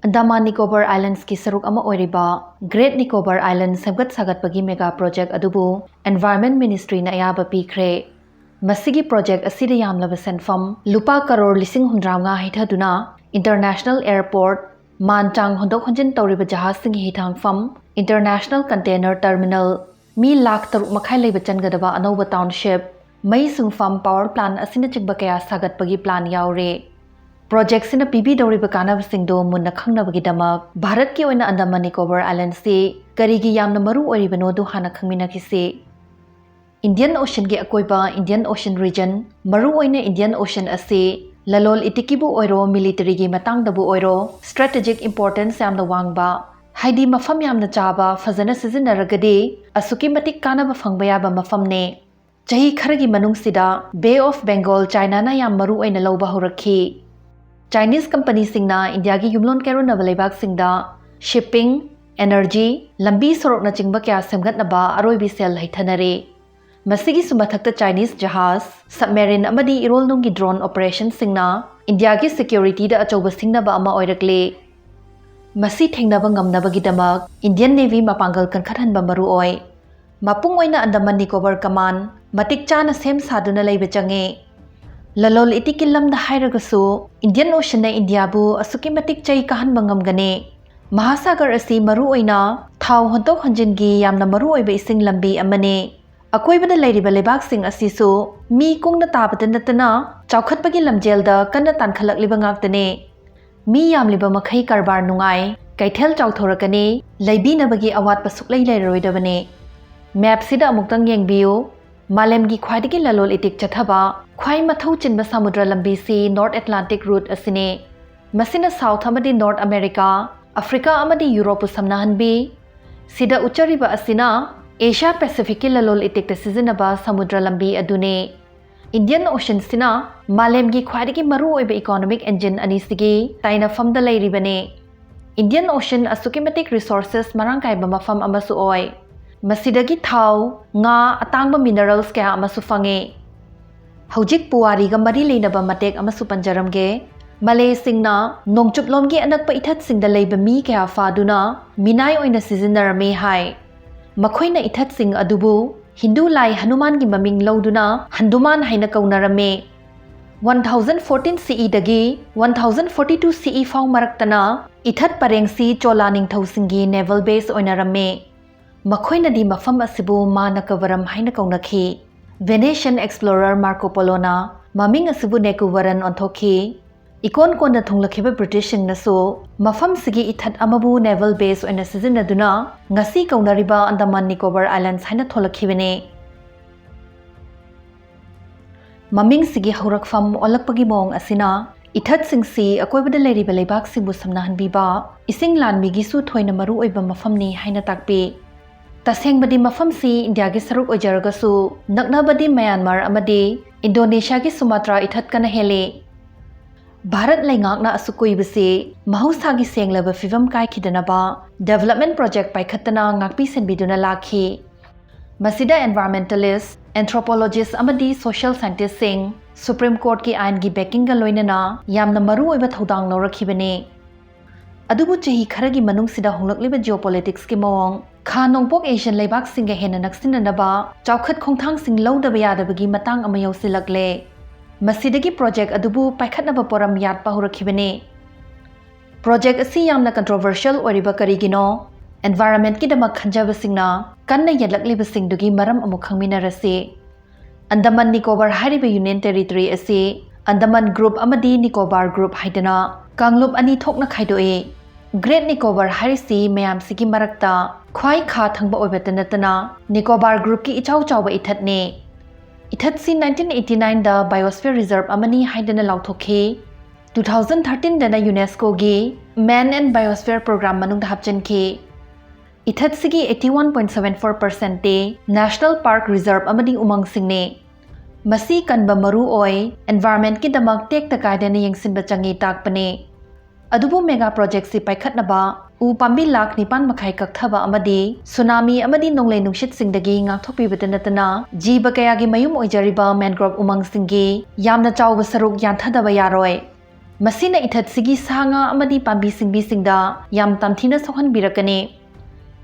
Andaman Nicobar Islands ki saruk ama oiriba Great Nicobar Island semgat sagatpagi mega project adubu Environment Ministry na ayaba pikre. Masigi project asida yamlaba senfam lupa karor lising hundrawnga Heithadouri International Airport Mantang hondok honjin tawriba jahaz singi hitangfam International Container Terminal mi lakh taruk makhai leiba changadaba anauba township mai sungfam power plant asina chigba kaya sagatpagi plan yaure. Project sina Heithadouri bakana singdo munna khangnabagi damak Bharat ki oina Andaman Nicobar Island se Karigi yamna maru oribano du hana khangmina kise Indian Ocean gi akoiba Indian Ocean region maru oina Indian Ocean ase lalol itikibu oiro military gi matangdabu oiro strategic importance yamna wangba haidi mafam yamna chaba fazana sizinaragade asuki matik kanaba phangba yaba mafamne chahi kharagi manung sida Bay of Bengal China na yam maru oina lawba horakhi Chinese company singna India gi yumlon kero na balaibak singda shipping, energy, lambi sorok na chingba kya semgat na ba aroi bisel haithanare. Masigi sumathakta Chinese jahaz, submarine amadi irol nung gi drone operation singna India gi security da achoba singna ba ama oirakle. Masi thengna ba ngamna ba gidamak Indian Navy mapangal kankhathan ba maru oi. Mapung oina Andaman Nicobar Command matik chana sem saduna leiba change. Lalol itikilam da hairagasu Indian Ocean na India bu asuki matik chay kahan bangam gane. Mahasagar asi maru oina thaw hontok honjin gi yamna maru oiba ising lambi amane. Akoy bada lairiba lebak sing asisu mi kung na tapatan natana chawkhat pagi lamjel da kanna tankhalak liba ngaktane. Mi yam liba makhai karbar nungai kaithel chawthorakane laibi na bagi awat pasuk lai lairoidabane. Map sida amuktang yengbiu Malem gi khwaidagi lalol itik chathaba khwai mathau chinba samudra lambi si North Atlantic route asine masina South amadi North America Africa amadi Europe samnahanbi sida uchariba asina Asia Pacific lalol itik ta sizinaba samudra lambi adune Indian Ocean sina malem gi khwaidagi maru oiba economic engine anisigi taina famda lairibane Indian Ocean asukimatic resources marangkai ba mafam amasu oi Masidagi thaw, nga atangba minerals kaya amasu fange. Haujik puwari ga mari leinaba matek amasu panjaramge. Malay singna nongchuplomgi anak pa ithat singda leiba mi kaya faduna minay oina sizinarame hai. Makoy na ithat sing adubu Hindu lai Hanuman gi maming lawduna Handuman hay na kaunarame. 1014 CE dagi 1042 CE faw maraktana ithat parengsi Chola ningthaw singi naval base oinarame. Makoy na di mafam asibu manakavaram hay na kaunakhi. Venetian explorer Marco Polo na maming asibu nekuwaran ontokhi. Ikon ko na thunglakhiba British na so mafam sige ithat amabu naval base oina sizinaduna ngasi kaunariba Andaman Nicobar Islands hay na tholakhibene. Maming sige haurakfam olakpagi mong asina ithat singsi akoy bada lairiba leibak singbu samnahan biba ising lanmi gisu thoina maru oiba mafam ni hay na takpi. Taseng badi mafam si India gi saruk ojaragasu nakna badi Myanmar amadi Indonesia gi Sumatra ithat kana hele Bharat laingak na asukui bisi mahausa gi senglaba fivam kai khidanaba development project paikhatana ngakpi senbiduna lakhi Masida environmentalist anthropologist amadi social scientist sing Supreme Court ki ain gi backing ga loinana yamna maru oiba thodang lorakhibane Adubu chahi kharagi manung sida honglakliba geopolitics ki mawang Kha nongpok Asian laibak singa hena naksinanaba chawkhat khongthang sing lawdaba yadabagi matang ama yausilakle Masidagi project adubu paikhatnaba poram yat pahurakibane Project asi yamna controversial oriba karigino environment ki damak khanjaba singna kanna yadlakliba singdugi maram amuk khangminarase Andaman Nicobar hariba Union Territory asi Andaman Group amadi Nicobar Group haidana Kanglup ani thokna khaidoe Great Nicobar harisi mayam sigi marakta khwai kha thangba oibatanatana Nicobar Group ki ichau chawba ithatne ithat si 1989 da Biosphere Reserve amani haidana lauthokhe 2013 dana UNESCO gi Man and Biosphere Program manung hapchanke ithat sigi 81.74% te National Park Reserve amadi umang singne masi kanba maru oi environment ki damak tek takaidana yengsinba changi takpane Adubu mega project si paikhatnaba u pambi lakh nipan makhai kakthaba amadi tsunami amadi nonglei nungshit singdagi ngakthokpibatanatana jiba kaya gi mayum oijariba mangrove umang singgi yamna chawba saruk yanthadaba yaroi Masina ithatsigi sanga amadi pambi singda yam tamthina sohanbirakani.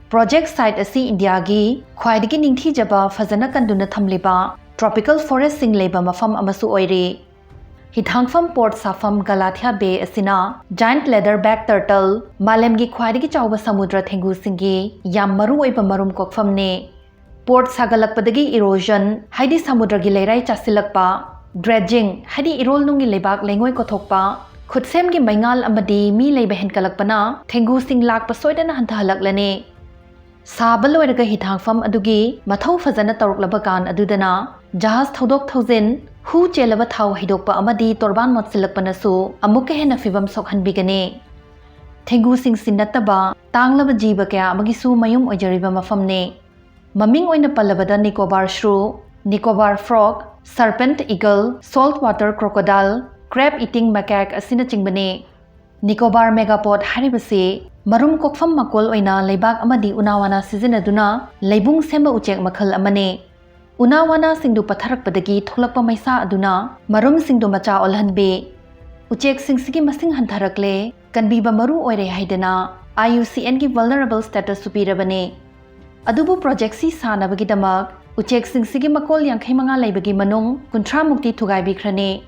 Project site asi India gi khwaidagi ningthi jaba fazana kanduna thamliba tropical forest sing leba mafam amasu oire. Hithangfam port safam Galathia Bay asina giant leatherback turtle malemgi khwaidagi chawba samudra thengu singi yam maru oiba marum kokfamne. Port sagalakpadagi erosion haidi samudra gi leirai chasilakpa dredging haidi irol nungi lebak lengoi kothokpa khutsem gi maingal amadi mi leiba henkalakpana thengu sing lakpa soidana hantahalaklane. Saba loiraga hithangfam adugi mathau fazana taruklaba kan adudana jahaz thodok thousand hu chelaba thau hidokpa amadi torban motsilakpanasu amuka hena fibam sokhanbigane. Thengu sing sinataba tanglaba jiba kaya amagisu mayum oijariba mafamne. Maming oina palabada Nicobar shrew, Nicobar frog, serpent eagle, saltwater crocodile, crab eating macaque asina chingbane. Nicobar megapod haribase marum kokfam makol oina leibak amadi unawana sizinaduna leibung semba uchek makhal amane. Unawana singdu patharakpadagi tholakpa maisa aduna marum singdu macha olhanbe. Uchek singsigi masing hantharakle kanbiba maru oire haidana IUCN gi vulnerable status supirabane. Adubu project si sanabagi damak uchek singsigi makol yankhai manga leibagi manung kunthra mukti thugai bikhrane.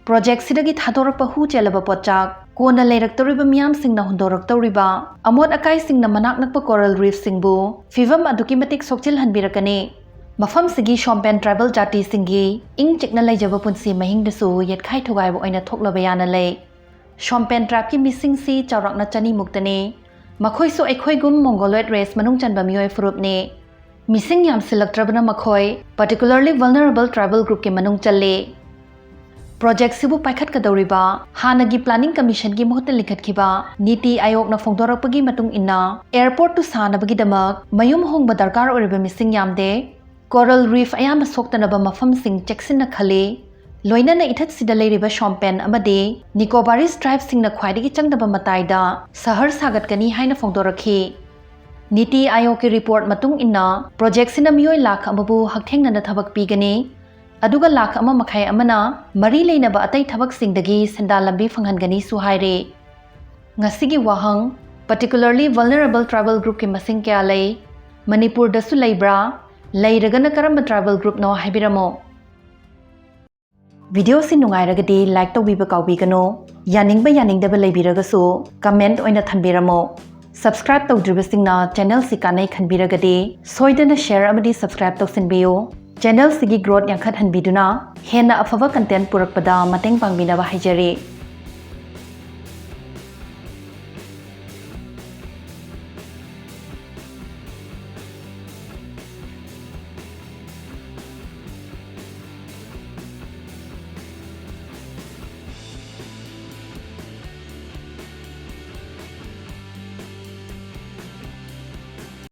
Project sidagi thadorakpa hu chelaba potchak kona leiraktoriba miyam singna hundoraktoriba amot akai singna manak nakpa coral reef singbu fivam aduki matik sokchil hanbirakane. Mafam sigi Shompen tribal jati singi ing chikna leijaba punsi mahingdasu yetkhai thugaiba oina thoklaba yana lei. Shompen tribe ki missing si chawrakna chani muktane. Makhoi so ekhoi gum mongoloid race manung chanba miyoi furupne. Missing yam silaktrabana makhoi particularly vulnerable tribal group ke manung challe. Project sibu paikhat kadawriba hanagi planning commission gi mohta likhatkhiba niti ayok na phongdorakpagi matung inna airport to sanabagi damak mayum hongba darkar oriba missing yamde coral reef ayama soktanaba mafam sing cheksinna khale loinana ithat sida leiriba Shompen amade Nicobaris tribe singna khwaidagi changdaba mataida sahar sagatkani haina phongdorakhi. Niti ayok ki report matung inna project sina miyoi lakh amabu hakthengna thabak pigani. Aduga lakh ama makhai amana mari leinaba atai thabak singdagi senda lambi fanghangani su haire. Ngasigi wahang particularly vulnerable tribal group ki masing kya lei Manipur dasu leibra leiragana karamba tribal group no haibiramo. Video si nungairagadi like tawbiba kawbigano yaningba yaningdaba leibiragasu comment oina thanbiramo. Subscribe tawdribasingna channel si kanai khanbiragadi soidana share amadi subscribe tawsinbiyo. Channel sigi growth yankhat hanbiduna hena afava content purakpada mateng pangbinaba haijari.